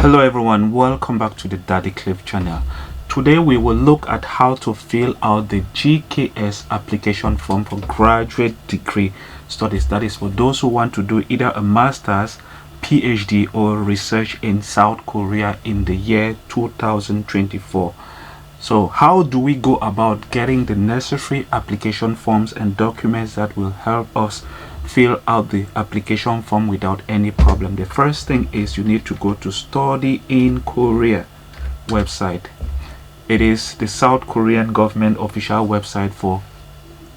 Hello everyone, welcome back to the Daddy Cliff channel. Today we will look at how to fill out the GKS application form for graduate degree studies. That is for those who want to do either a master's, PhD or research in South Korea in the year 2024. So how do we go about getting the necessary application forms and documents that will help us fill out the application form without any problem? The first thing is you need to go to Study in Korea website. It is the South Korean government official website for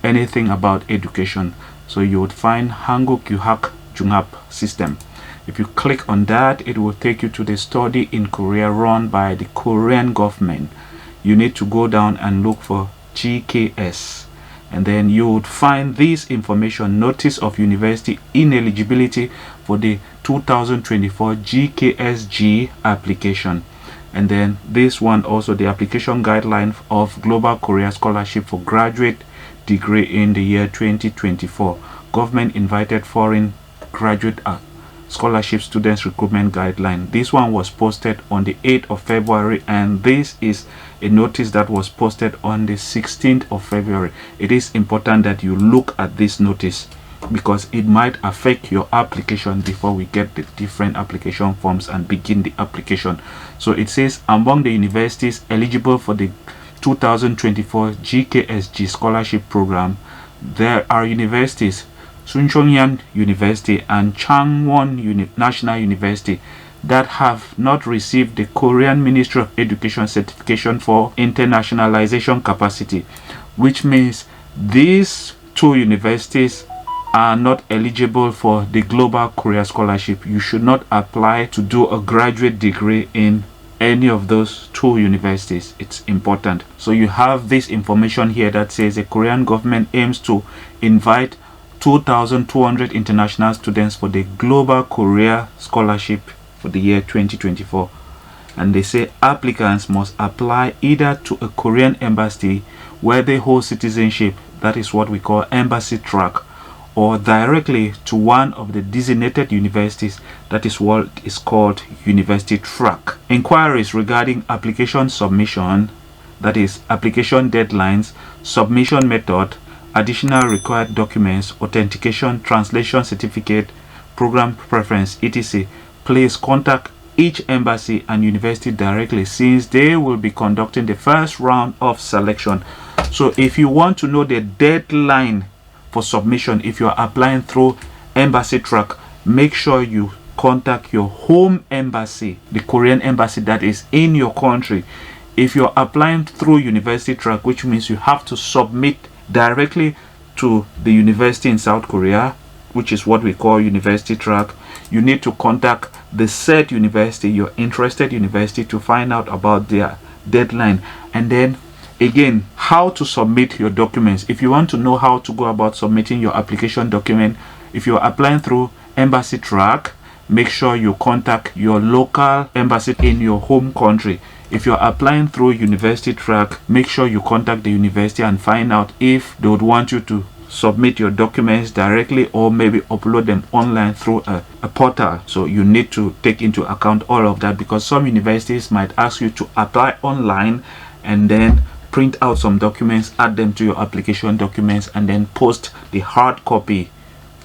anything about education. So you would find Hanguk Yuhak Jungap system. If you click on that, it will take you to the Study in Korea run by the Korean government. You need to go down and look for GKS, and then you would find this information: notice of university ineligibility for the 2024 GKS-G application. And then this one also, the application guideline of Global Korea Scholarship for graduate degree in the year 2024, government invited foreign graduate scholarship students recruitment guideline. This one was posted on the 8th of February, and this is a notice that was posted on the 16th of February. It is important that you look at this notice because it might affect your application before we get the different application forms and begin the application. So it says among the universities eligible for the 2024 GKS-G scholarship program, there are universities Suncheonyan University and Changwon National University that have not received the Korean Ministry of Education certification for internationalization capacity, which means these two universities are not eligible for the Global Korea Scholarship. You should not apply to do a graduate degree in any of those two universities. It's important. So you have this information here that says the Korean government aims to invite 2,200 international students for the Global Korea Scholarship for the year 2024. And they say applicants must apply either to a Korean embassy where they hold citizenship, that is what we call embassy track, or directly to one of the designated universities, that is what is called university track. Inquiries regarding application submission, that is application deadlines, submission method, additional required documents, authentication, translation certificate, program preference, etc. Please contact each embassy and university directly, since they will be conducting the first round of selection. So if you want to know the deadline for submission, if you are applying through embassy track, make sure you contact your home embassy, the Korean embassy that is in your country. If you're applying through university track, which means you have to submit directly to the university in South Korea, which is what we call university track, you need to contact the said university, your interested university, to find out about their deadline. And then again, how to submit your documents. If you want to know how to go about submitting your application document, if you're applying through embassy track, make sure you contact your local embassy in your home country. If you're applying through university track, make sure you contact the university and find out if they would want you to submit your documents directly or maybe upload them online through a portal. So you need to take into account all of that, because some universities might ask you to apply online and then print out some documents, add them to your application documents, and then post the hard copy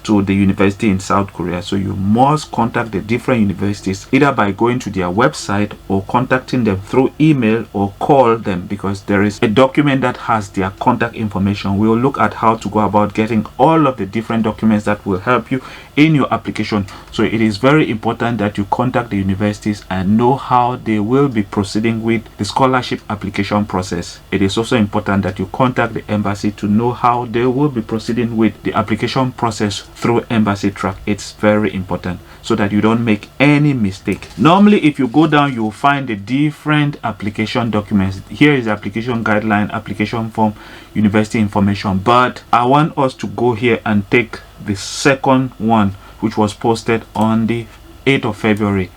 to the university in South Korea. So you must contact the different universities either by going to their website or contacting them through email or call them, because there is a document that has their contact information. We will look at how to go about getting all of the different documents that will help you in your application. So it is very important that you contact the universities and know how they will be proceeding with the scholarship application process. It is also important that you contact the embassy to know how they will be proceeding with the application process through embassy track. It's very important so that you don't make any mistake. Normally, if you go down, you will find the different application documents. Here is the application guideline, application form, university information, but I want us to go here and take the second one, which was posted on the 8th of February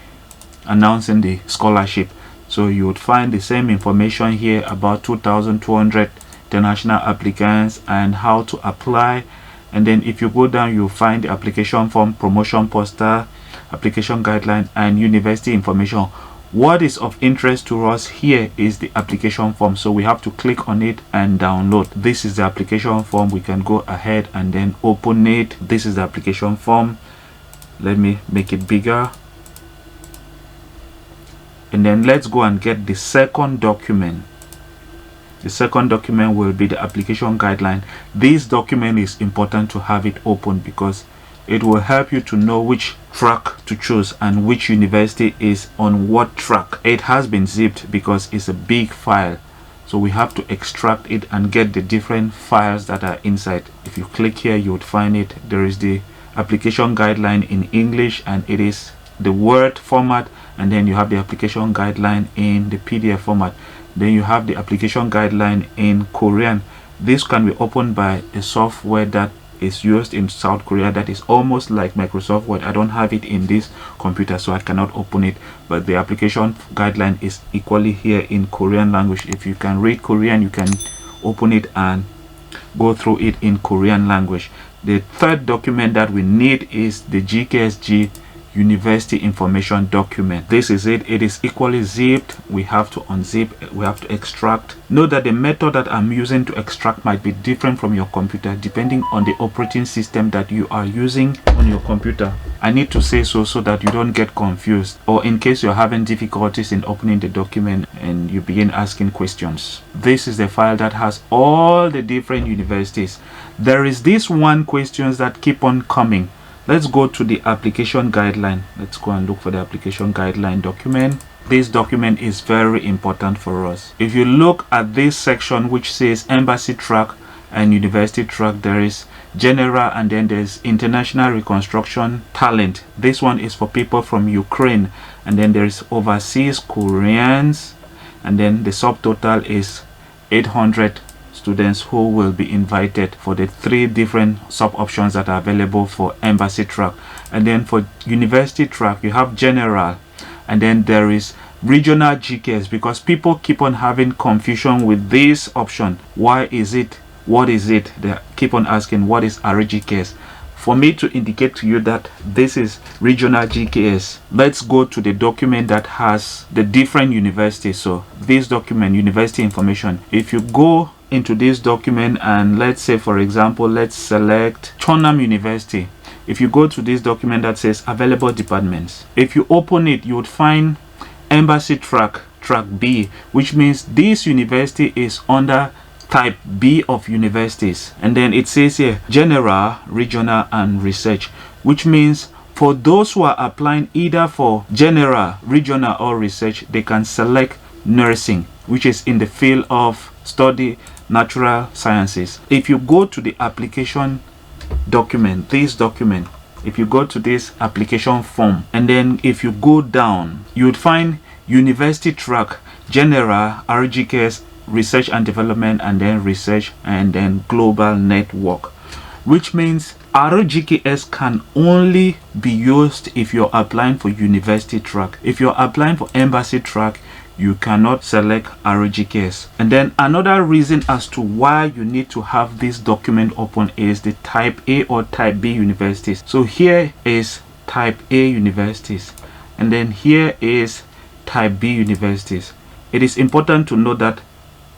announcing the scholarship. So you would find the same information here about 2,200 international applicants and how to apply. And then if you go down, you'll find the application form, promotion poster, application guideline, and university information. What is of interest to us here is the application form, so we have to click on it and download. This is the application form. We can go ahead and then open it. This is the application form. Let me make it bigger, and then let's go and get the second document. The second document will be the application guideline. This document is important to have it open because it will help you to know which track to choose and which university is on what track. It has been zipped because it's a big file, so we have to extract it and get the different files that are inside. If you click here, you would find it. There is the application guideline in English, and it is the Word format, and then you have the application guideline in the PDF format. Then you have the application guideline in Korean. This can be opened by a software that is used in South Korea that is almost like Microsoft Word. I don't have it in this computer, so I cannot open it, but the application guideline is equally here in Korean language. If you can read Korean, you can open it and go through it in Korean language. The third document that we need is the GKS-G university information document. This is it. It is equally zipped. We have to unzip, we have to extract. Note that the method that I'm using to extract might be different from your computer depending on the operating system that you are using on your computer. I need to say so that you don't get confused, or in case you're having difficulties in opening the document and you begin asking questions. This is the file that has all the different universities. There is this one questions that keep on coming. Let's go to the application guideline. Let's go and look for the application guideline document. This document is very important for us. If you look at this section which says embassy track and university track, there is general, and then there's international reconstruction talent. This one is for people from Ukraine, and then there's overseas Koreans, and then the subtotal is 800 students who will be invited for the 3 different sub options that are available for embassy track. And then for university track, you have general, and then there is regional GKS, because people keep on having confusion with this option. Why is it? What is it? They keep on asking, what is RGKS? For me to indicate to you that this is regional GKS, let's go to the document that has the different universities. So this document, university information, if you go into this document and let's say, for example, let's select Chonam University. If you go to this document that says available departments, if you open it, you would find embassy track, track B, which means this university is under type B of universities. And then it says here general, regional, and research, which means for those who are applying either for general, regional, or research, they can select nursing, which is in the field of study natural sciences. If you go to the application document, this document, if you go to this application form, and then if you go down, you would find university track, general, RGKS, research and development, and then research, and then global network, which means RGKS can only be used if you're applying for university track. If you're applying for embassy track, you cannot select RGKS. And then another reason as to why you need to have this document open is the type A or type B universities. So here is type A universities, and then here is type B universities. It is important to know that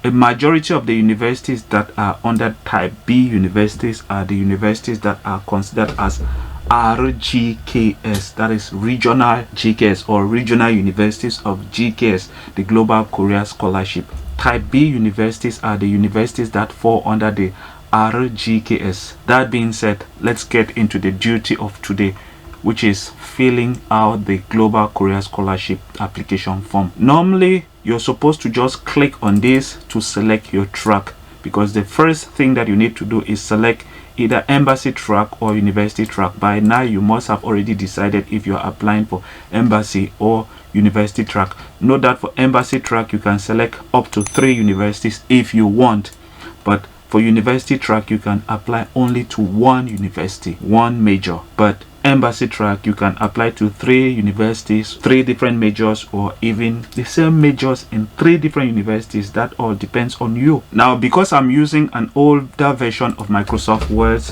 a majority of the universities that are under type B universities are the universities that are considered as RGKS, that is regional GKS, or regional universities of GKS, the Global Korea Scholarship. Type B universities are the universities that fall under the RGKS. That being said, let's get into the duty of today, which is filling out the Global Korea Scholarship application form. Normally, you're supposed to just click on this to select your track, because the first thing that you need to do is select either embassy track or university track. By now you must have already decided if you're applying for embassy or university track. Note that for embassy track you can select up to 3 universities if you want, but for university track you can apply only to 1 university, 1 major. But embassy track you can apply to 3 universities, 3 different majors, or even the same majors in 3 different universities. That all depends on you. Now, because I'm using an older version of Microsoft Word,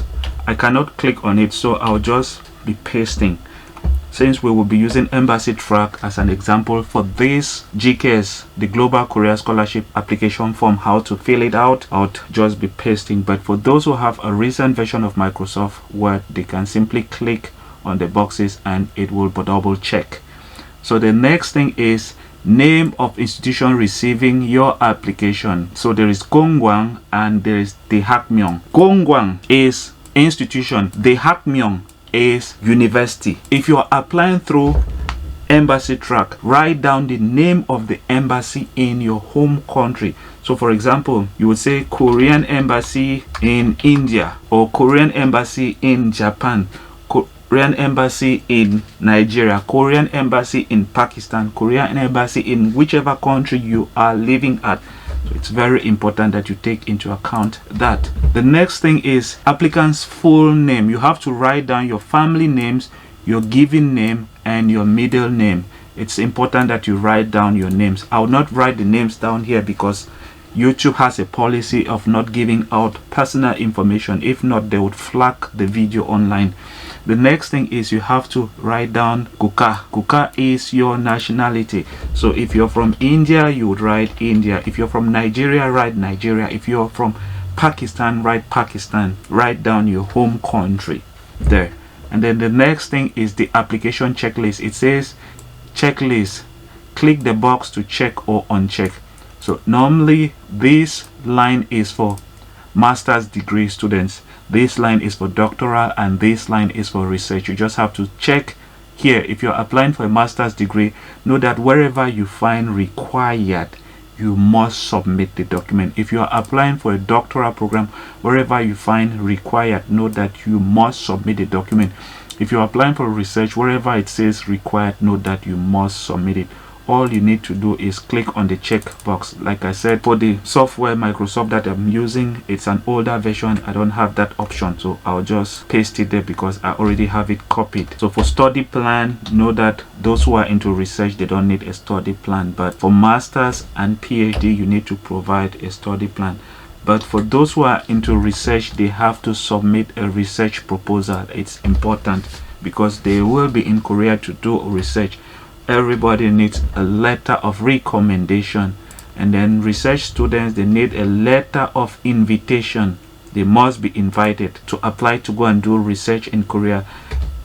I cannot click on it, so I'll just be pasting. since we will be using Embassy Track as an example for this GKS, the Global Career Scholarship application form, how to fill it out, I would just be pasting. But for those who have a recent version of Microsoft Word, they can simply click on the boxes and it will double check. So the next thing is name of institution receiving your application. So there is Gongwang and there is the Hakmyeong. Gongwang is institution, the Hakmyeong is university. If you are applying through Embassy Track, write down the name of the embassy in your home country. So for example, you would say Korean Embassy in India, or Korean Embassy in Japan, Korean Embassy in Nigeria, Korean Embassy in Pakistan, Korean Embassy in whichever country you are living at. So it's very important that you take into account that. The next thing is applicant's full name. You have to write down your family names, your given name, and your middle name. It's important that you write down your names. I will not write the names down here because YouTube has a policy of not giving out personal information. If not, they would flag the video online. The next thing is you have to write down Kuka. Kuka is your nationality. So if you're from India, you would write India. If you're from Nigeria, write Nigeria. If you're from Pakistan, write Pakistan. Write down your home country there. And then the next thing is the application checklist. It says checklist. Click the box to check or uncheck. So normally this line is for master's degree students, this line is for doctoral, and this line is for research. You just have to check here. If you're applying for a master's degree, know that wherever you find required, you must submit the document. If you are applying for a doctoral program, wherever you find required, know that you must submit the document. If you're applying for research, wherever it says required, know that you must submit it. All you need to do is click on the check box. Like I said, for the software Microsoft that I'm using, it's an older version. I don't have that option, so I'll just paste it there because I already have it copied. So for study plan, know that those who are into research, they don't need a study plan, but for masters and PhD, you need to provide a study plan. But for those who are into research, they have to submit a research proposal. It's important because they will be in Korea to do research. Everybody needs a letter of recommendation, and then research students, they need a letter of invitation. They must be invited to apply to go and do research in Korea.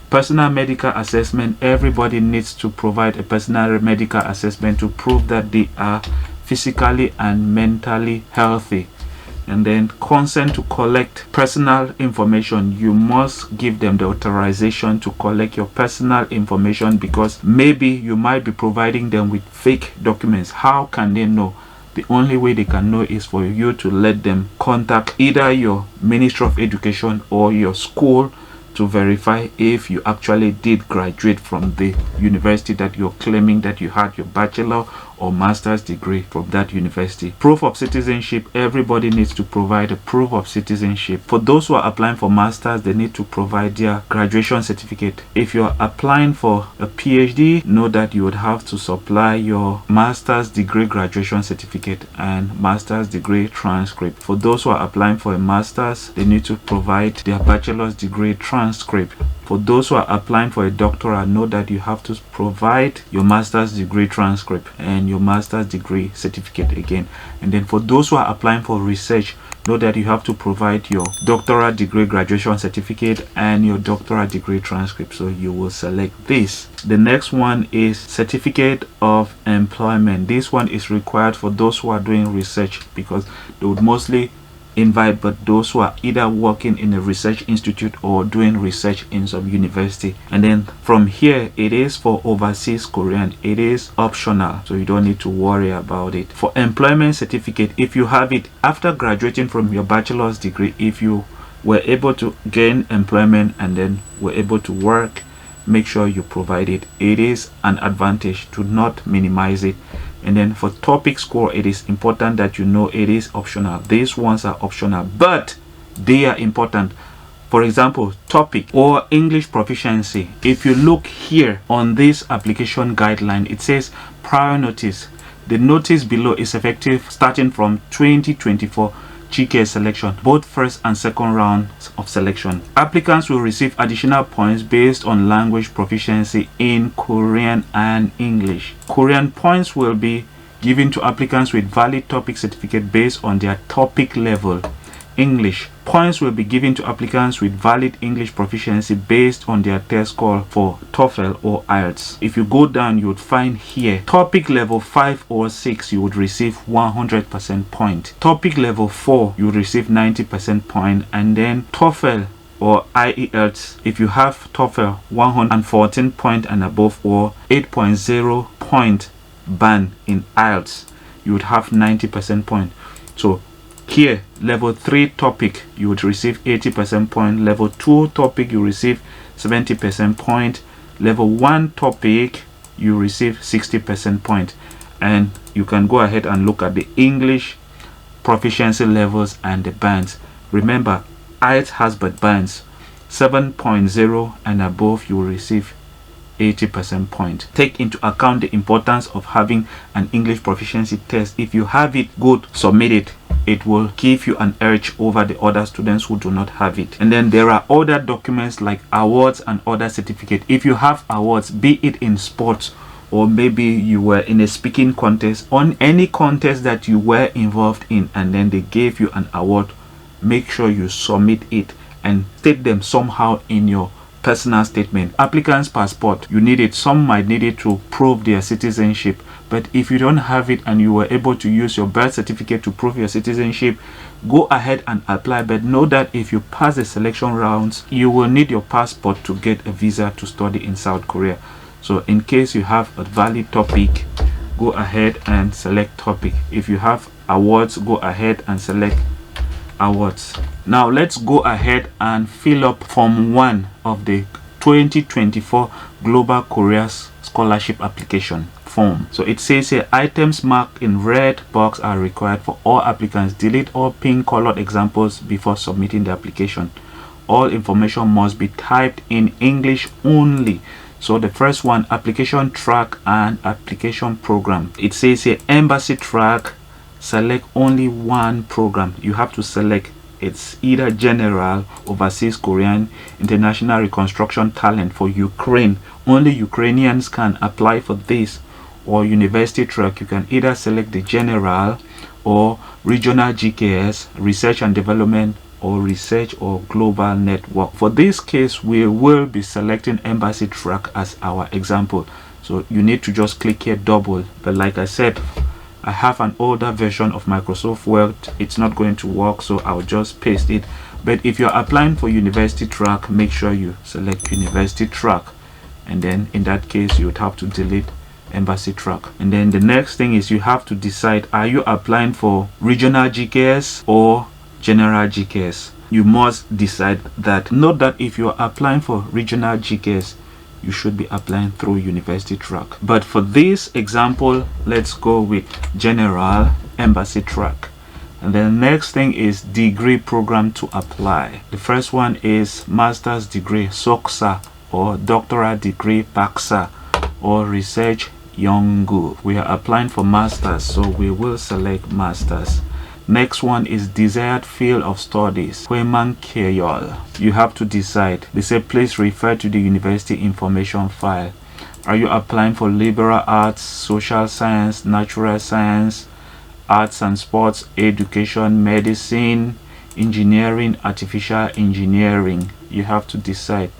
Personal medical assessment, everybody needs to provide a personal medical assessment to prove that they are physically and mentally healthy. And then consent to collect personal information. You must give them the authorization to collect your personal information because maybe you might be providing them with fake documents. How can they know? The only way they can know is for you to let them contact either your Ministry of Education or your school to verify if you actually did graduate from the university that you're claiming that you had your bachelor or master's degree from that university. Proof of citizenship, everybody needs to provide a proof of citizenship. For those who are applying for masters, they need to provide their graduation certificate. If you're applying for a PhD, know that you would have to supply your master's degree graduation certificate and master's degree transcript. For those who are applying for a master's, they need to provide their bachelor's degree transcript. For those who are applying for a doctoral, know that you have to provide your master's degree transcript and your master's degree certificate again. And then for those who are applying for research, know that you have to provide your doctoral degree graduation certificate and your doctoral degree transcript. So you will select this. The next one is certificate of employment. This one is required for those who are doing research because they would mostly invite but those who are either working in a research institute or doing research in some university. And then from here, it is for overseas Korean. It is optional, so you don't need to worry about it. For employment certificate, if you have it after graduating from your bachelor's degree, if you were able to gain employment and then were able to work, make sure you provide it. It is an advantage. Do not minimize it. And then for topic score, it is important that you know it is optional. These ones are optional, but they are important. For example, topic or English proficiency. If you look here on this application guideline, it says prior notice. The notice below is effective starting from 2024. GKS selection, both first and second rounds of selection. Applicants will receive additional points based on language proficiency in Korean and English. Korean points will be given to applicants with valid topic certificate based on their topic level. English points will be given to applicants with valid English proficiency based on their test score for TOEFL or IELTS. If you go down, you would find here topic level 5 or 6, you would receive 100% point. Topic level 4, you would receive 90% point. And then TOEFL or IELTS, if you have TOEFL 114 point and above or 8.0 point band in IELTS, you would have 90% point. So here, level 3 topic, you would receive 80% point. Level 2 topic, you receive 70% point. Level 1 topic, you receive 60% point. And you can go ahead and look at the English proficiency levels and the bands. Remember, IELTS has but bands. 7.0 and above, you will receive 80% point. Take into account the importance of having an English proficiency test. If you have it, good, submit it. It will give you an edge over the other students who do not have it. And then there are other documents like awards and other certificates. If you have awards, be it in sports or maybe you were in a speaking contest, on any contest that you were involved in and then they gave you an award, make sure you submit it and state them somehow in your personal statement. Applicant's passport, you need it. Some might need it to prove their citizenship, but if you don't have it and you were able to use your birth certificate to prove your citizenship, go ahead and apply. But know that if you pass the selection rounds, you will need your passport to get a visa to study in South Korea. So in case you have a valid topic, go ahead and select topic. If you have awards, go ahead and select awards. Now let's go ahead and fill up form 1 of the 2024 Global Korea Scholarship Application form. So it says here, items marked in red box are required for all applicants. Delete all pink colored examples before submitting the application. All information must be typed in English only. So the first one, application track and application program. It says here, embassy track, select only one program. You have to select, it's either general, overseas Korean, international reconstruction talent for Ukraine. Only Ukrainians can apply for this. Or university track, you can either select the general or regional GKS, research and development, or research or global network. For this case, we will be selecting embassy track as our example. So you need to just click here double. But like I said, I have an older version of Microsoft Word. It's not going to work, so I'll just paste it. But if you're applying for university track, make sure you select university track. And then in that case, you would have to delete embassy track. And then the next thing is you have to decide, are you applying for regional GKS or general GKS? You must decide that. Note that if you are applying for regional GKS, you should be applying through university track. But for this example, let's go with general embassy track. And then the next thing is degree program to apply. The first one is master's degree SOKSA or doctoral degree PAKSA or research Yongu. We are applying for masters, so we will select masters. Next one is desired field of studies, Hueman Keyol. You have to decide. They say please refer to the university information file. Are you applying for liberal arts, social science, natural science, arts and sports, education, medicine, engineering, artificial engineering? You have to decide.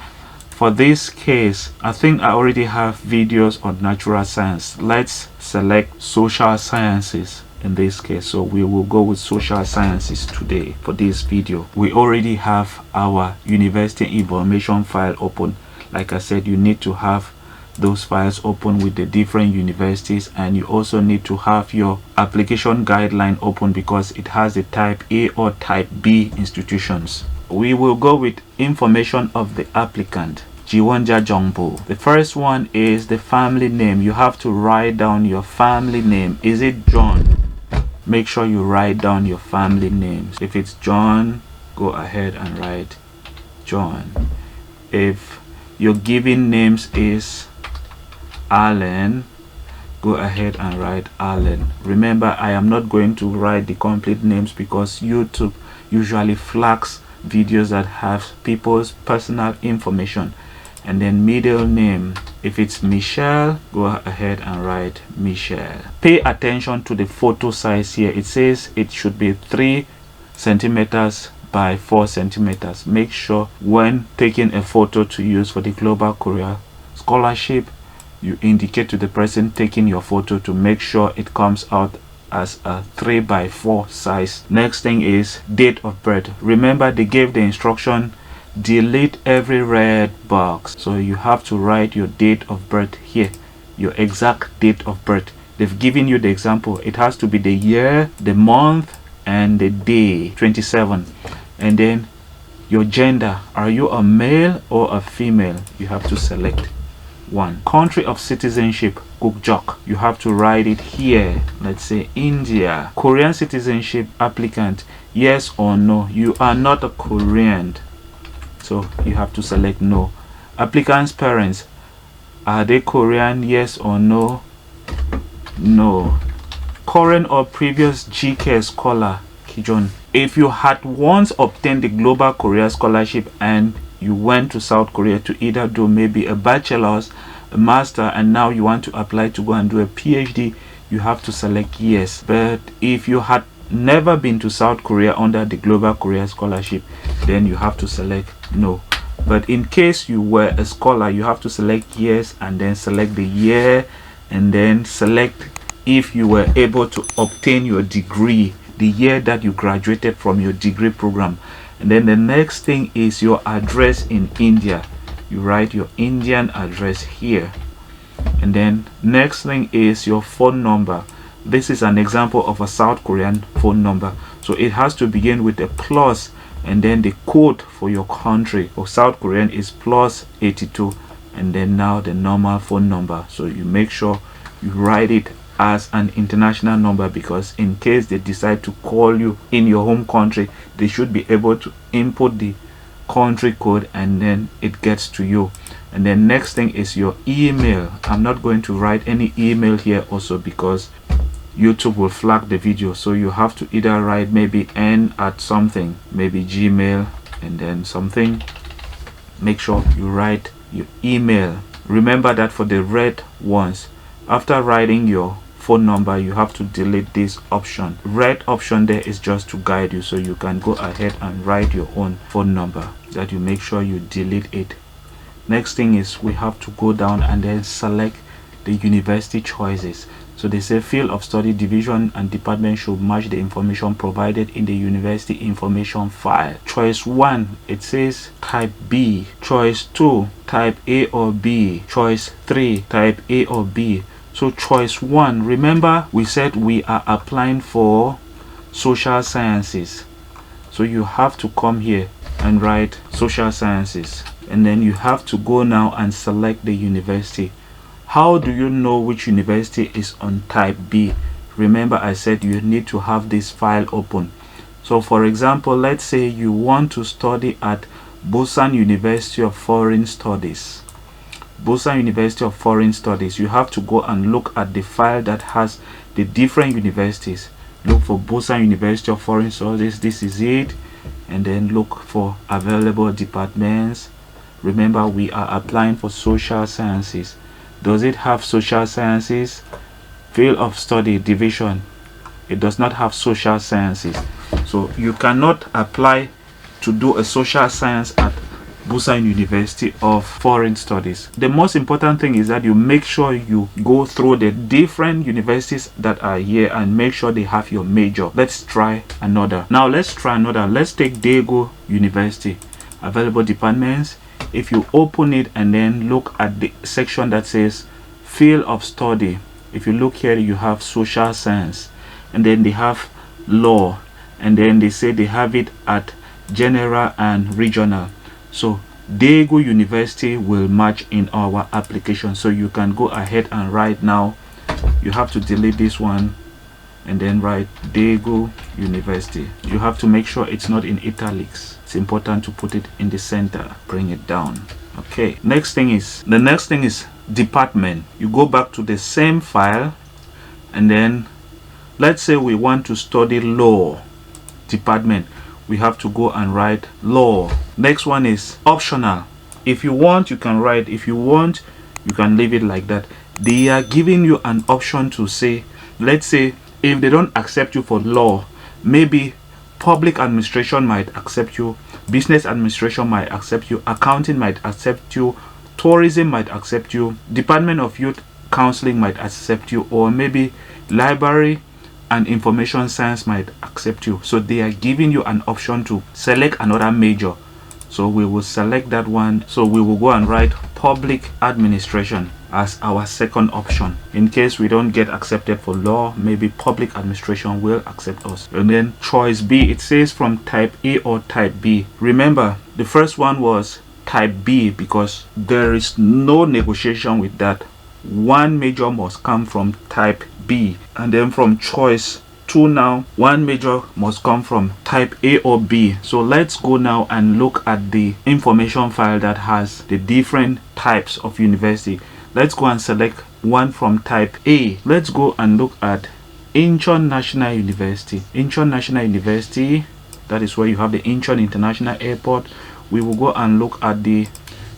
For this case, I think I already have videos on natural science. Let's select social sciences in this case. So we will go with social sciences today for this video. We already have our university information file open. Like I said, you need to have those files open with the different universities, and you also need to have your application guideline open because it has the type A or type B institutions. We will go with information of the applicant. Jiwonja Jongbo. The first one is the family name. You have to write down your family name. Is it John? Make sure you write down your family names. If it's John, go ahead and write John. If your given names is Alan, go ahead and write Allen. Remember, I am not going to write the complete names because YouTube usually flags videos that have people's personal information. And then middle name, if it's Michelle, go ahead and write Michelle. Pay attention to the photo size here. It says it should be 3 centimeters by 4 centimeters. Make sure when taking a photo to use for the Global Korea Scholarship, you indicate to the person taking your photo to make sure it comes out as a 3 by 4 size. Next thing is date of birth. Remember, they gave the instruction, delete every red box, so you have to write your date of birth here, your exact date of birth. They've given you the example. It has to be the year, the month, and the day, 27. And then your gender, are you a male or a female? You have to select one. Country of citizenship, Gukjok, you have to write it here. Let's say India. Korean citizenship applicant, yes or no. You are not a Korean, so you have to select no. Applicant's parents, are they Korean, yes or no? No. Current or previous GKS scholar, Kijon. If you had once obtained the Global Korea Scholarship and you went to South Korea to either do maybe a bachelor's, a master, and now you want to apply to go and do a PhD, you have to select yes. But if you had never been to South Korea under the Global Korea Scholarship, then you have to select no. But in case you were a scholar, you have to select yes and then select the year and then select if you were able to obtain your degree, the year that you graduated from your degree program. And then the next thing is your address in India. You write your Indian address here. And then next thing is your phone number. This is an example of a South Korean phone number, so it has to begin with a plus and then the code for your country. For South Korean is +82, and then now the normal phone number. So you make sure you write it as an international number, because in case they decide to call you in your home country, they should be able to input the country code and then it gets to you. And then next thing is your email. I'm not going to write any email here also because YouTube will flag the video, so you have to either write maybe n at something, maybe Gmail and then something. Make sure you write your email. Remember that for the red ones, after writing your phone number, you have to delete this option. Red option there is just to guide you, so you can go ahead and write your own phone number, that you make sure you delete it. Next thing is we have to go down and then select the university choices. So they say field of study, division and department should match the information provided in the university information file. Choice 1, it says type B. Choice 2, type A or B. Choice 3, type A or B. So choice 1, remember we said we are applying for social sciences, so you have to come here and write social sciences, and then you have to go now and select the university. How do you know which university is on type B? Remember I said you need to have this file open. So for example, let's say you want to study at Busan University of Foreign Studies. Busan University of Foreign Studies, you have to go and look at the file that has the different universities. Look for Busan University of Foreign Studies, this is it, and then look for available departments. Remember we are applying for social sciences. Does it have social sciences? Field of study, division, it does not have social sciences, so you cannot apply to do a social science at Busan University of Foreign Studies. The most important thing is that you make sure you go through the different universities that are here and make sure they have your major. Let's try another. Now let's try another. Let's take Daegu University. Available departments. If you open it and then look at the section that says field of study, if you look here, you have social science, and then they have law, and then they say they have it at general and regional. So Daegu University will match in our application, so you can go ahead and write now. You have to delete this one and then write Daegu University. You have to make sure it's not in italics. It's important to put it in the center. Bring it down. Okay, the next thing is department. You go back to the same file, and then let's say we want to study law department. We have to go and write law. Next one is optional. If you want, you can write. If you want, you can leave it like that. They are giving you an option to say, let's say if they don't accept you for law, maybe public administration might accept you, business administration might accept you, accounting might accept you, tourism might accept you, department of youth counseling might accept you, or maybe library and information science might accept you. So they are giving you an option to select another major. So we will select that one. So we will go and write public administration as our second option. In case we don't get accepted for law, maybe public administration will accept us. And then choice B, it says from type A or type B. Remember, the first one was type B because there is no negotiation with that. One major must come from type B, and then from choice 2 now, one major must come from type A or B. So let's go now and look at the information file that has the different types of university. Let's go and select one from type A. Let's go and look at Incheon National University. Incheon National University, that is where you have the Incheon International Airport. We will go and look at the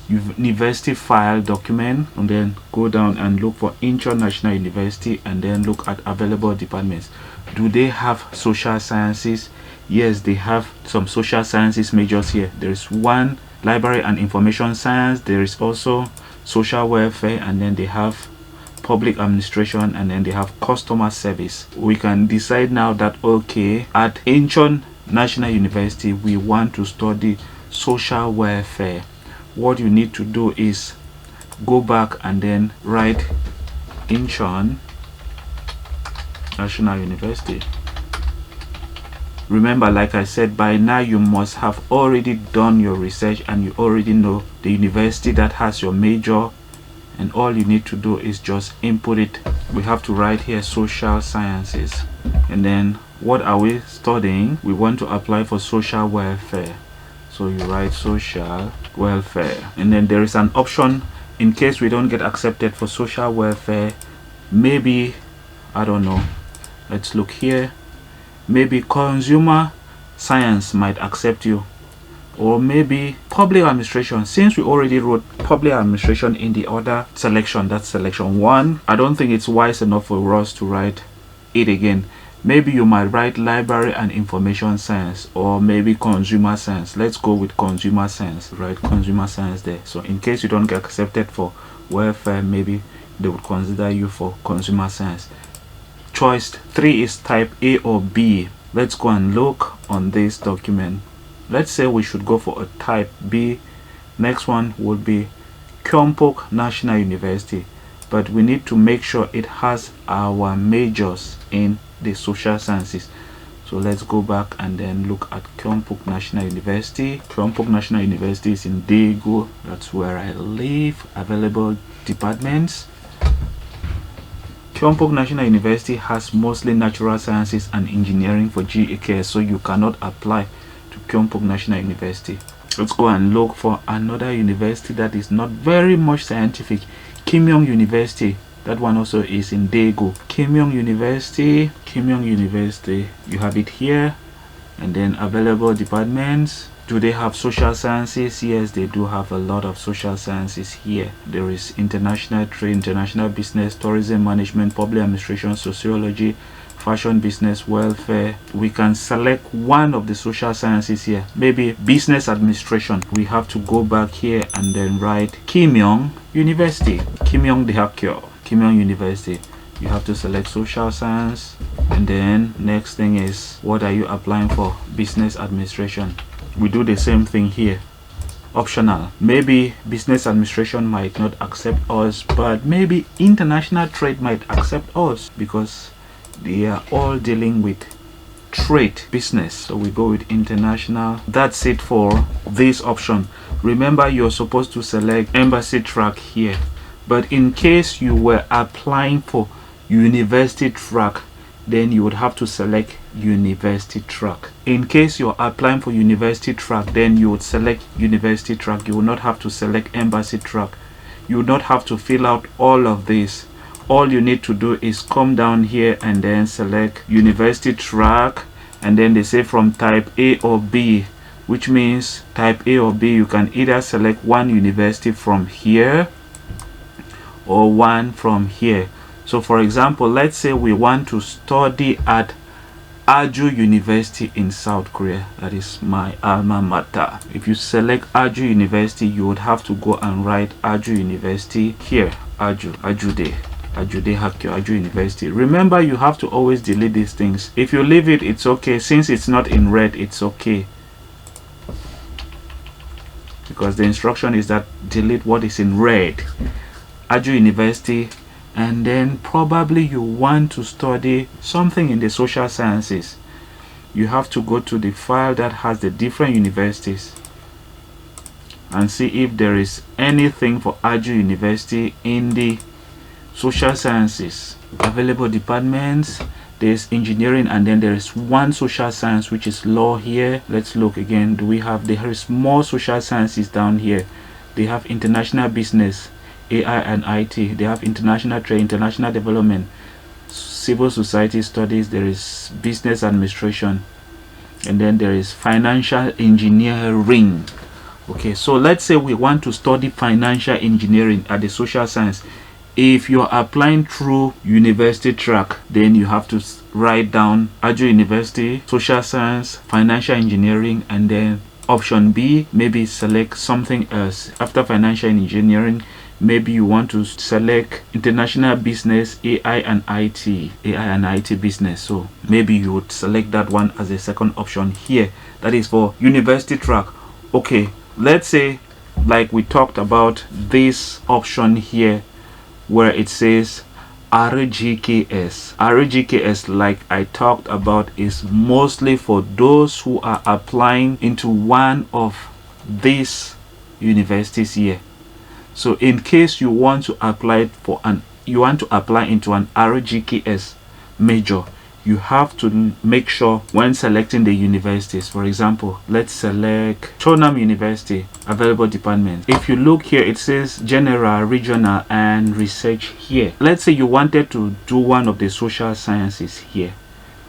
university file document, and then go down and look for Incheon National University, and then look at available departments. Do they have social sciences? Yes, they have some social sciences majors here. There is one library and information science, there is also social welfare, and then they have public administration, and then they have customer service. We can decide now that okay, at Incheon National University we want to study social welfare. What you need to do is go back and then write Incheon National University. Remember, like I said, by now you must have already done your research and you already know the university that has your major, and all you need to do is just input it. We have to write here social sciences, and then what are we studying? We want to apply for social welfare, so you write social welfare, and then there is an option in case we don't get accepted for social welfare. Maybe, I don't know, let's look here. Maybe consumer science might accept you, or maybe public administration. Since we already wrote public administration in the other selection, that's selection 1, I don't think it's wise enough for us to write it again. Maybe you might write library and information science, or maybe consumer science. Let's go with consumer science. Write consumer science there. So in case you don't get accepted for welfare, maybe they would consider you for consumer science. Choice 3 is type A or B. Let's go and look on this document. Let's say we should go for a type B. Next one would be Gyeongbok National University, but we need to make sure it has our majors in the social sciences. So let's go back and then look at Gyeongbok National University. Gyeongbok National University is in Daegu. That's where I live. Available departments. Gyeongbok National University has mostly natural sciences and engineering for GKS, so you cannot apply to Gyeongbok National University. Let's go and look for another university that is not very much scientific. Kimyoung University. That one also is in Daegu. Kimyoung University. Kimyoung University. You have it here. And then available departments. Do they have social sciences? Yes, they do have a lot of social sciences here. There is international trade, international business, tourism management, public administration, sociology, fashion business, welfare. We can select one of the social sciences here. Maybe business administration. We have to go back here and then write Kimyoung University. Kimyoung Daehakgyo. Kimyoung University. You have to select social science, and then next thing is what are you applying for? Business administration. We do the same thing here. Optional. Maybe business administration might not accept us, but maybe international trade might accept us because they are all dealing with trade business. So we go with international. That's it for this option. Remember, you're supposed to select embassy track here, but in case you were applying for university track, then you would have to select university track. In case you're applying for university track, then you would select university track. You will not have to select embassy track. you would not have to fill out all of this. All you need to do is come down here and then select university track, and then they say from type A or B, which means type A or B, you can either select one university from here or one from here. So for example, let's say we want to study at Aju University in South Korea. That is my alma mater. If you select Aju University, you would have to go and write Aju University here. Ajude Hakyo, Aju University. Remember, you have to always delete these things. If you leave it, it's okay. Since it's not in red, it's okay, because the instruction is that delete what is in red. Aju University. And then probably you want to study something in the social sciences. You have to go to the file that has the different universities and see if there is anything for Aju University in the social sciences. Available departments, there's engineering, and then there is one social science, which is law here. Let's look again. Do we have, there is more social sciences down here. They have international business, AI and IT. They have international trade, international development, civil society studies. There is business administration, and then there is financial engineering. Okay, so let's say we want to study financial engineering at the social science. If you're applying through university track, then you have to write down Aju University, social science, financial engineering, and then option B, maybe select something else. After financial engineering, maybe you want to select international business, AI and IT business. So maybe you would select that one as a second option here. That is for university track. Okay, let's say like we talked about this option here where it says RGKS. RGKS, like I talked about, is mostly for those who are applying into one of these universities here. So in case you want to apply for into an RGKS major, you have to make sure when selecting the universities. For example, let's select Chonam University, available departments. If you look here, it says general, regional, and research here. Let's say you wanted to do one of the social sciences here.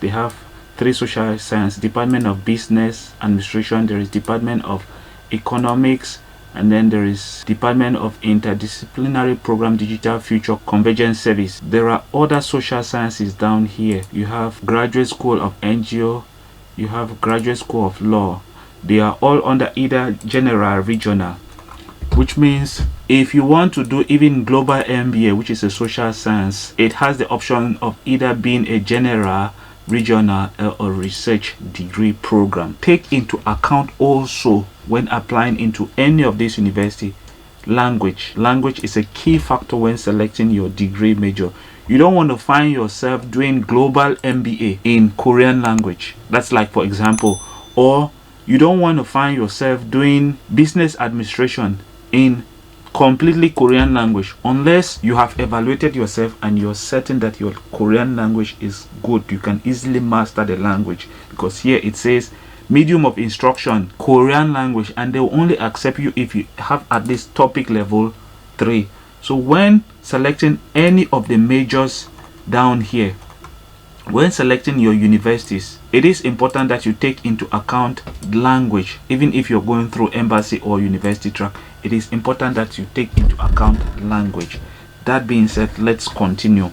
They have 3 social science: Department of Business Administration, there is Department of Economics, and then there is Department of Interdisciplinary Program Digital Future Convergence Service. There are other social sciences down here. You have Graduate School of NGO, you have Graduate School of Law. They are all under either general or regional, which means if you want to do even global MBA, which is a social science, it has the option of either being a general, regional, or research degree program. Take into account also when applying into any of these university, language is a key factor when selecting your degree major. You don't want to find yourself doing global MBA in Korean language. That's like, for example, or you don't want to find yourself doing business administration in completely Korean language, unless you have evaluated yourself and you're certain that your Korean language is good. You can easily master the language, because here it says medium of instruction Korean language, and they will only accept you if you have at least topic level 3. So when selecting any of the majors down here, when selecting your universities, it is important that you take into account language. Even if you're going through embassy or university track, it is important that you take into account language. That being said, let's continue.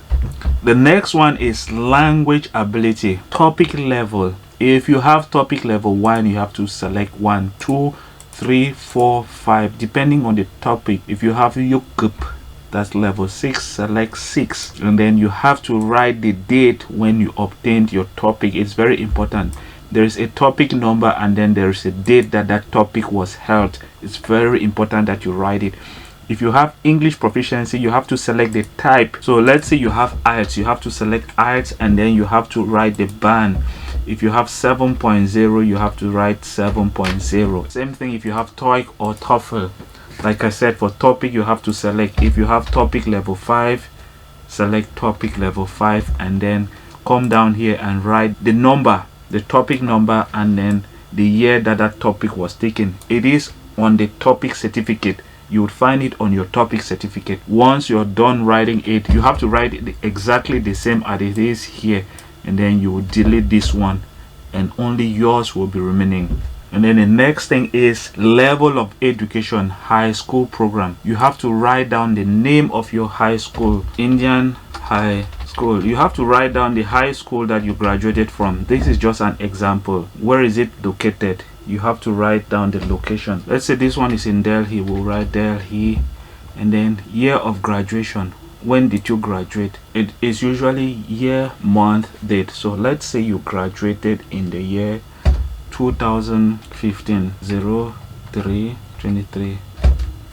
The next one is language ability, topic level. If you have topic level 1, you have to select 1, 2, 3, 4, 5, depending on the topic. If you have UKUP, that's level 6, select 6, and then you have to write the date when you obtained your topic. It's very important. There is a topic number, and then there is a date that that topic was held. It's very important that you write it. If you have English proficiency, you have to select the type. So let's say you have IELTS, you have to select IELTS, and then you have to write the band. If you have 7.0, you have to write 7.0. Same thing if you have TOEIC or TOEFL. Like I said, for topic you have to select. If you have topic level 5, select topic level 5, and then come down here and write the number, the topic number, and then the year that that topic was taken. It is on the topic certificate. you would find it on your topic certificate. Once you're done writing it, you have to write it exactly the same as it is here, and then you will delete this one and only yours will be remaining. And then the next thing is level of education, high school program. You have to write down the name of your high school. Indian High School. You have to write down the high school that you graduated from. This is just an example. Where is it located? You have to write down the location. Let's say this one is in Delhi. We'll write Delhi. And then year of graduation. When did you graduate? It is usually year, month, date. So let's say you graduated in the year 2015, 03/23.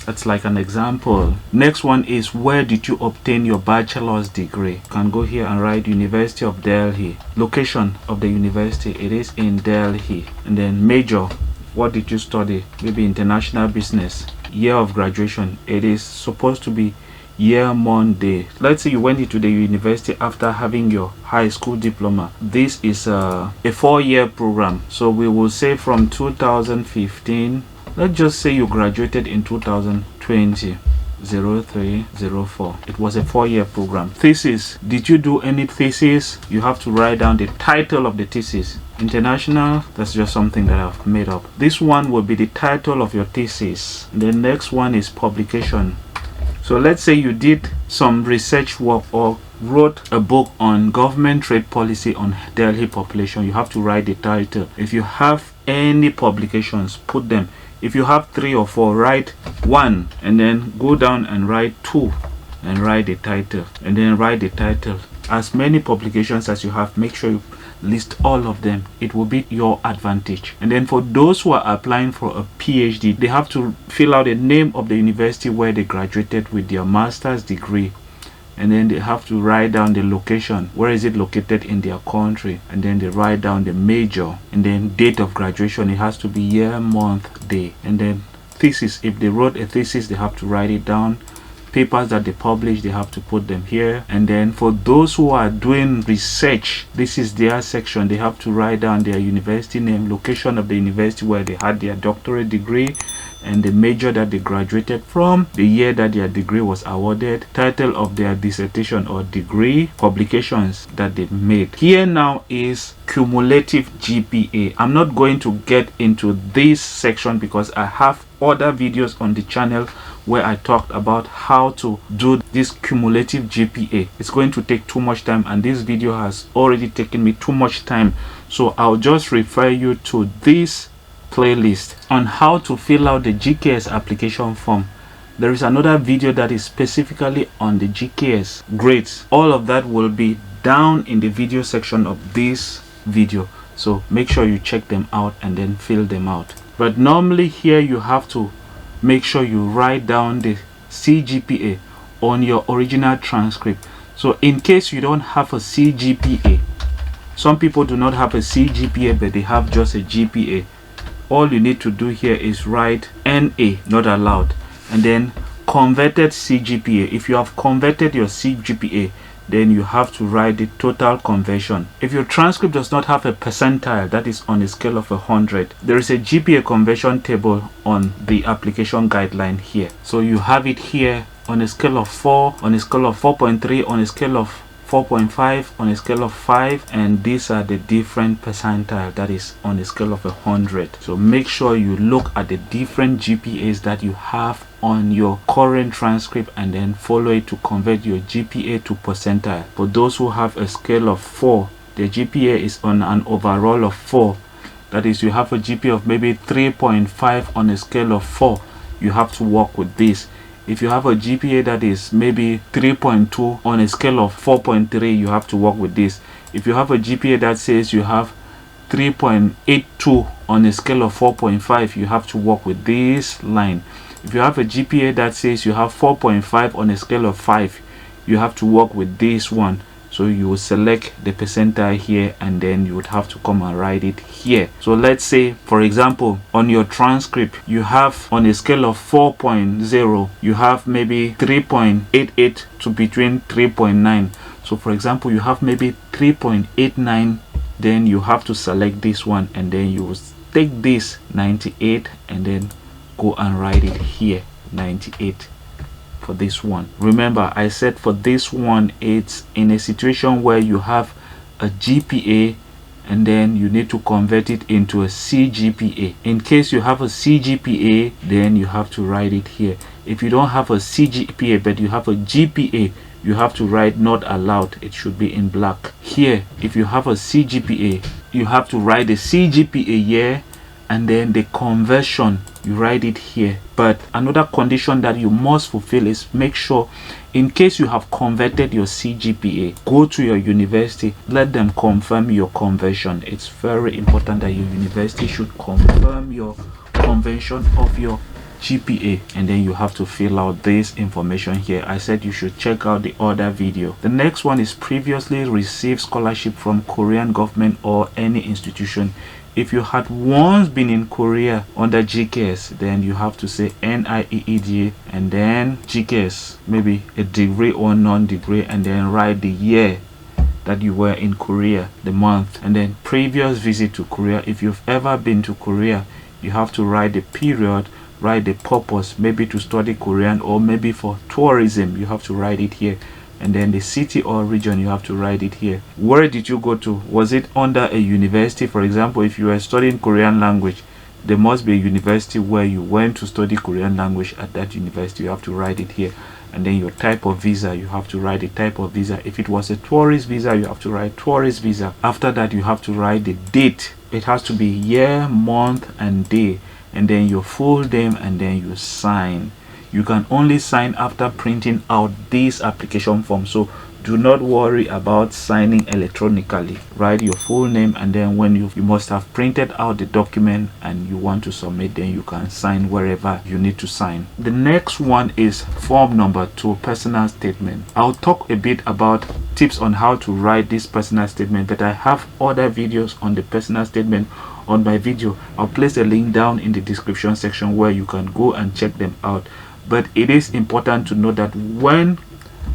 That's like an example. Next one is where did you obtain your bachelor's degree? You can go here and write University of Delhi. Location of the university, it is in Delhi. And then major, what did you study? Maybe international business. Year of graduation, it is supposed to be year, month, day. Let's say you went into the university after having your high school diploma. This is a 4-year program, so we will say from 2015. Let's just say you graduated in 2020, 03/04. It was a 4-year program. Thesis, did you do any thesis? You have to write down the title of the thesis. International, that's just something that I've made up. This one will be the title of your thesis. The next one is publication. So let's say you did some research work or wrote a book on government trade policy on Delhi population. You have to write the title. If you have any publications, put them. If you have 3 or 4, write 1 and then go down and write 2 and write the title, and then write the title. As many publications as you have, make sure you list all of them. It will be your advantage. And then for those who are applying for a PhD, they have to fill out the name of the university where they graduated with their master's degree, and then they have to write down the location, where is it located in their country, and then they write down the major, and then date of graduation. It has to be year, month, day. And then thesis, if they wrote a thesis, they have to write it down. Papers that they publish, they have to put them here. And then for those who are doing research, this is their section. They have to write down their university name, location of the university where they had their doctorate degree, and the major that they graduated from, the year that their degree was awarded, title of their dissertation or degree, publications that they made. Here now is cumulative GPA. I'm not going to get into this section because I have other videos on the channel where I talked about how to do this cumulative GPA. It's going to take too much time, and this video has already taken me too much time, so I'll just refer you to this playlist on how to fill out the GKS application form. There is another video that is specifically on the GKS grades. All of that will be down in the video section of this video, so make sure you check them out and then fill them out. But normally here you have to make sure you write down the CGPA on your original transcript. So in case you don't have a CGPA, some people do not have a CGPA but they have just a GPA, all you need to do here is write NA, not allowed, and then converted CGPA. If you have converted your CGPA, then you have to write the total conversion. If your transcript does not have a percentile, that is on a scale of 100, there is a GPA conversion table on the application guideline here. So you have it here on a scale of 4, on a scale of 4.3, on a scale of 4.5, on a scale of 5, and these are the different percentile that is on a scale of 100. So make sure you look at the different GPAs that you have on your current transcript and then follow it to convert your GPA to percentile. For those who have a scale of 4, the GPA is on an overall of 4. That is, you have a GPA of maybe 3.5 on a scale of 4, you have to work with this. If you have a GPA that is maybe 3.2 on a scale of 4.3, you have to work with this. If you have a GPA that says you have 3.82 on a scale of 4.5, you have to work with this line. If you have a GPA that says you have 4.5 on a scale of 5, you have to work with this one. So you will select the percentile here and then you would have to come and write it here. So let's say, for example, on your transcript, you have on a scale of 4.0, you have maybe 3.88 to between 3.9. So for example, you have maybe 3.89, then you have to select this one and then you will take this 98 and then go and write it here, 98 for this one. Remember, I said for this one, it's in a situation where you have a GPA and then you need to convert it into a CGPA. In case you have a CGPA, then you have to write it here. If you don't have a CGPA but you have a GPA, you have to write not allowed. It should be in black. Here, if you have a CGPA, you have to write the CGPA year and then the conversion, you write it here. But another condition that you must fulfill is make sure, in case you have converted your CGPA, go to your university, let them confirm your conversion. It's very important that your university should confirm your conversion of your GPA, and then you have to fill out this information here. I said you should check out the other video. The next one is previously received scholarship from Korean government or any institution. If you had once been in Korea under GKS, then you have to say NIEED and then GKS, maybe a degree or non-degree, and then write the year that you were in Korea, the month, and then previous visit to Korea. If you've ever been to Korea, you have to write the period, write the purpose, maybe to study Korean or maybe for tourism. You have to write it here. And then the city or region, you have to write it here. Where did you go to? Was it under a university? For example, if you were studying Korean language, there must be a university where you went to study Korean language. At that university, you have to write it here. And then your type of visa, you have to write the type of visa. If it was a tourist visa, you have to write tourist visa. After that, you have to write the date. It has to be year, month, and day. And then your full name, and then you sign. You can only sign after printing out this application form, so do not worry about signing electronically. Write your full name, and then when you must have printed out the document and you want to submit, then you can sign wherever you need to sign. The next one is form number 2, personal statement. I'll talk a bit about tips on how to write this personal statement, but I have other videos on the personal statement on my video. I'll place a link down in the description section where you can go and check them out. But it is important to know that when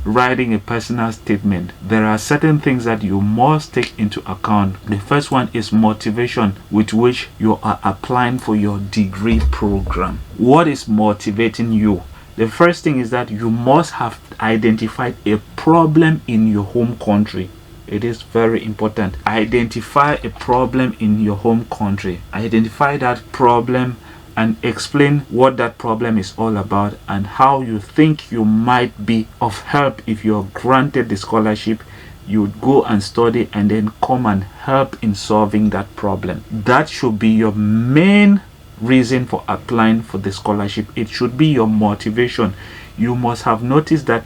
writing a personal statement, there are certain things that you must take into account. The first one is motivation with which you are applying for your degree program. What is motivating you? The first thing is that you must have identified a problem in your home country. It is very important. Identify a problem in your home country. Identify that problem and explain what that problem is all about and how you think you might be of help. If you're granted the scholarship, you would go and study and then come and help in solving that problem. That should be your main reason for applying for the scholarship. It should be your motivation. You must have noticed that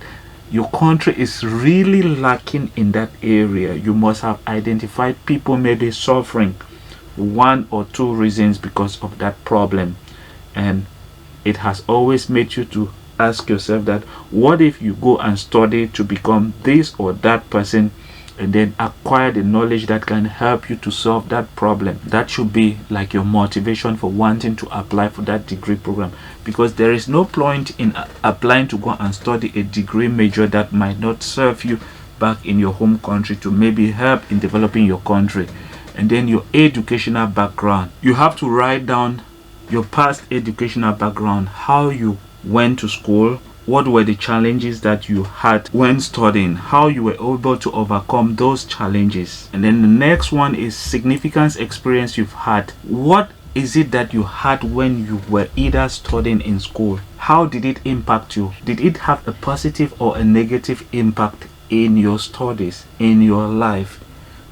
your country is really lacking in that area. You must have identified people maybe suffering one or two reasons because of that problem, and it has always made you to ask yourself that what if you go and study to become this or that person and then acquire the knowledge that can help you to solve that problem. That should be like your motivation for wanting to apply for that degree program, because there is no point in applying to go and study a degree major that might not serve you back in your home country to maybe help in developing your country. And then your educational background, you have to write down your past educational background, how you went to school, what were the challenges that you had when studying, how you were able to overcome those challenges. And then the next one is significant experience you've had. What is it that you had when you were either studying in school? How did it impact you? Did it have a positive or a negative impact in your studies, in your life?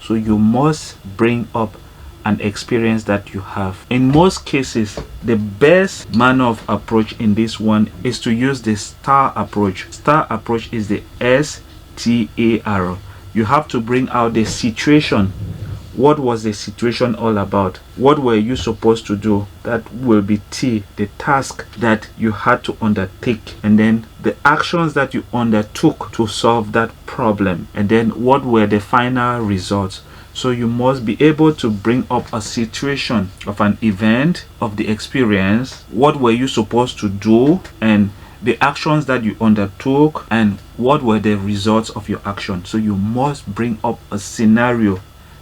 So you must bring up an experience that you have. In most cases, the best manner of approach in this one is to use the STAR approach. STAR approach is the STAR. You have to bring out the situation. What was the situation all about? What were you supposed to do? That will be T, the task that you had to undertake, and then the actions that you undertook to solve that problem, and then what were the final results. So you must be able to bring up a situation of an event, of the experience, what were you supposed to do, and the actions that you undertook, and what were the results of your action. So you must bring up a scenario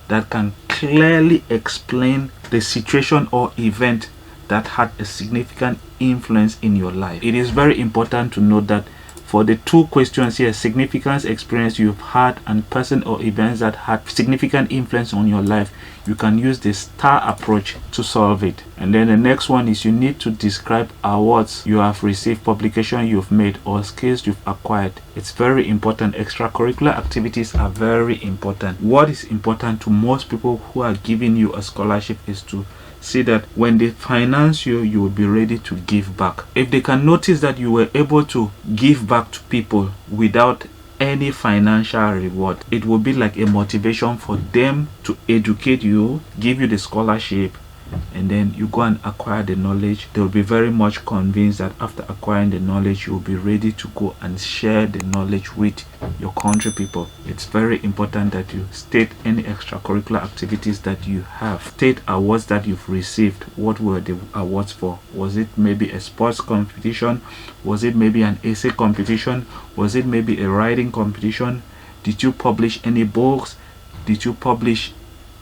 that can clearly explain the situation or event that had a significant influence in your life. It is very important to note that for the two questions here, significance, experience you've had, and person or events that had significant influence on your life, you can use the STAR approach to solve it. And then the next one is you need to describe awards you have received, publication you've made, or skills you've acquired. It's very important. Extracurricular activities are very important. What is important to most people who are giving you a scholarship is to see that when they finance you, you will be ready to give back. If they can notice that you were able to give back to people without any financial reward, it will be like a motivation for them to educate you, give you the scholarship, and then you go and acquire the knowledge. They will be very much convinced that after acquiring the knowledge, you will be ready to go and share the knowledge with your country people. It's very important that you state any extracurricular activities that you have. State awards that you've received. What were the awards for? Was it maybe a sports competition? Was it maybe an essay competition? Was it maybe a writing competition? Did you publish any books? Did you publish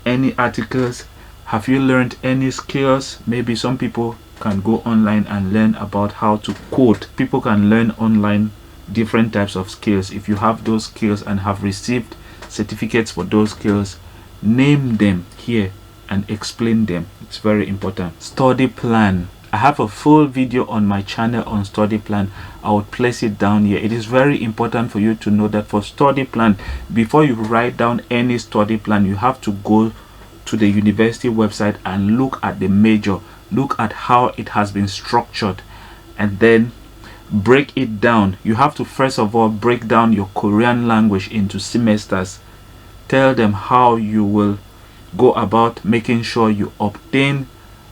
any articles? Have you learned any skills? Maybe some people can go online and learn about how to code. People can learn online different types of skills. If you have those skills and have received certificates for those skills, name them here and explain them. It's very important. Study plan. I have a full video on my channel on study plan. I would place it down here. It is very important for you to know that for study plan, before you write down any study plan, you have to go to the university website and look at the major, look at how it has been structured, and then break it down. You have to first of all break down your Korean language into semesters. Tell them how you will go about making sure you obtain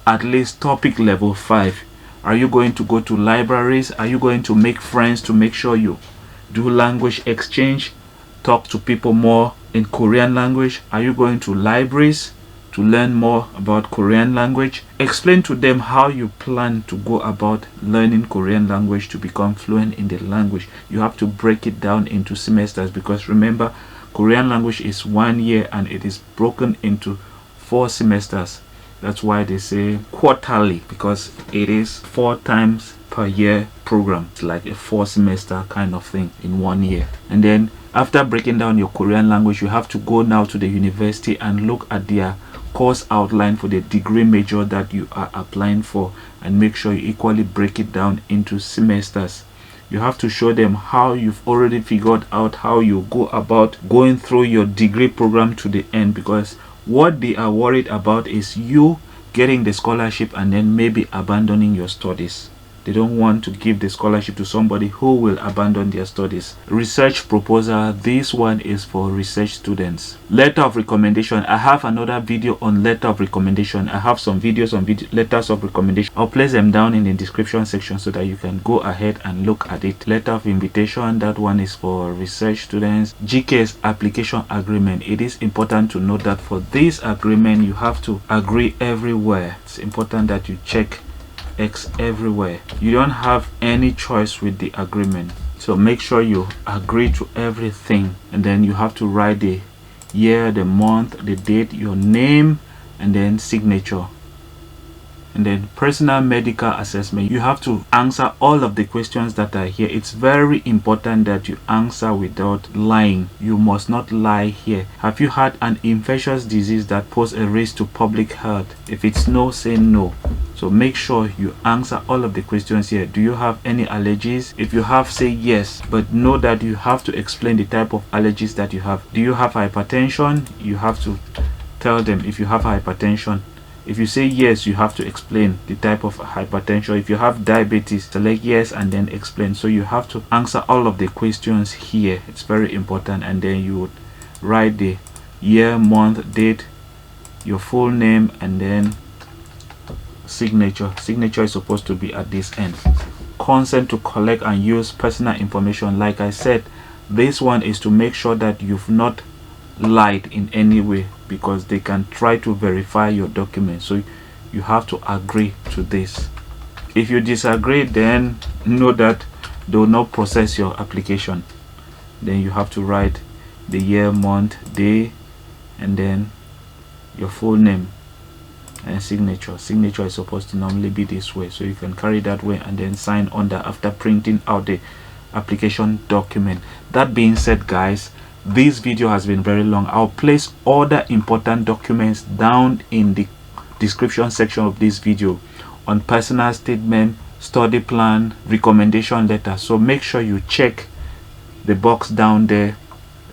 at least topic level 5. Are you going to go to libraries? Are you going to make friends to make sure you do language exchange, talk to people more in Korean language? Are you going to libraries to learn more about Korean language? Explain to them how you plan to go about learning Korean language to become fluent in the language. You have to break it down into semesters, because remember, Korean language is 1 year and it is broken into 4 semesters. That's why they say quarterly, because it is 4 times per year program. It's like a 4 semester kind of thing in 1 year. And then after breaking down your Korean language, you have to go now to the university and look at their course outline for the degree major that you are applying for, and make sure you equally break it down into semesters. You have to show them how you've already figured out how you go about going through your degree program to the end, because what they are worried about is you getting the scholarship and then maybe abandoning your studies. They don't want to give the scholarship to somebody who will abandon their studies. Research proposal. This one is for research students. Letter of recommendation. I have another video on letter of recommendation. I have some videos on letters of recommendation. I'll place them down in the description section so that you can go ahead and look at it. Letter of invitation. That one is for research students. GKS application agreement. It is important to note that for this agreement, you have to agree everywhere. It's important that you check X everywhere. You don't have any choice with the agreement, so make sure you agree to everything. And then you have to write the year, the month, the date, your name, and then signature. And then personal medical assessment. You have to answer all of the questions that are here. It's very important that you answer without lying. You must not lie here. Have you had an infectious disease that pose a risk to public health? If it's no, say no. So make sure you answer all of the questions here. Do you have any allergies? If you have, say yes, but know that you have to explain the type of allergies that you have. Do you have hypertension? You have to tell them if you have hypertension. If you say yes, you have to explain the type of hypertension. If you have diabetes, select yes and then explain. So you have to answer all of the questions here. It's very important. And then you would write the year, month, date, your full name, and then signature. Signature is supposed to be at this end. Consent to collect and use personal information. Like I said, this one is to make sure that you've not lied in any way, because they can try to verify your documents. So you have to agree to this. If you disagree, then know that they will not process your application. Then you have to write the year, month, day, and then your full name. and signature is supposed to normally be this way, so you can carry that way and then sign under after printing out the application document. That being said, guys, this video has been very long. I'll place other important documents down in the description section of this video on personal statement, study plan, recommendation letter. So make sure you check the box down there,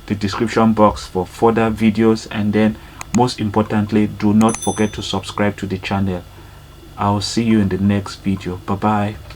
the description box, for further videos. And then most importantly, do not forget to subscribe to the channel. I'll see you in the next video. Bye bye.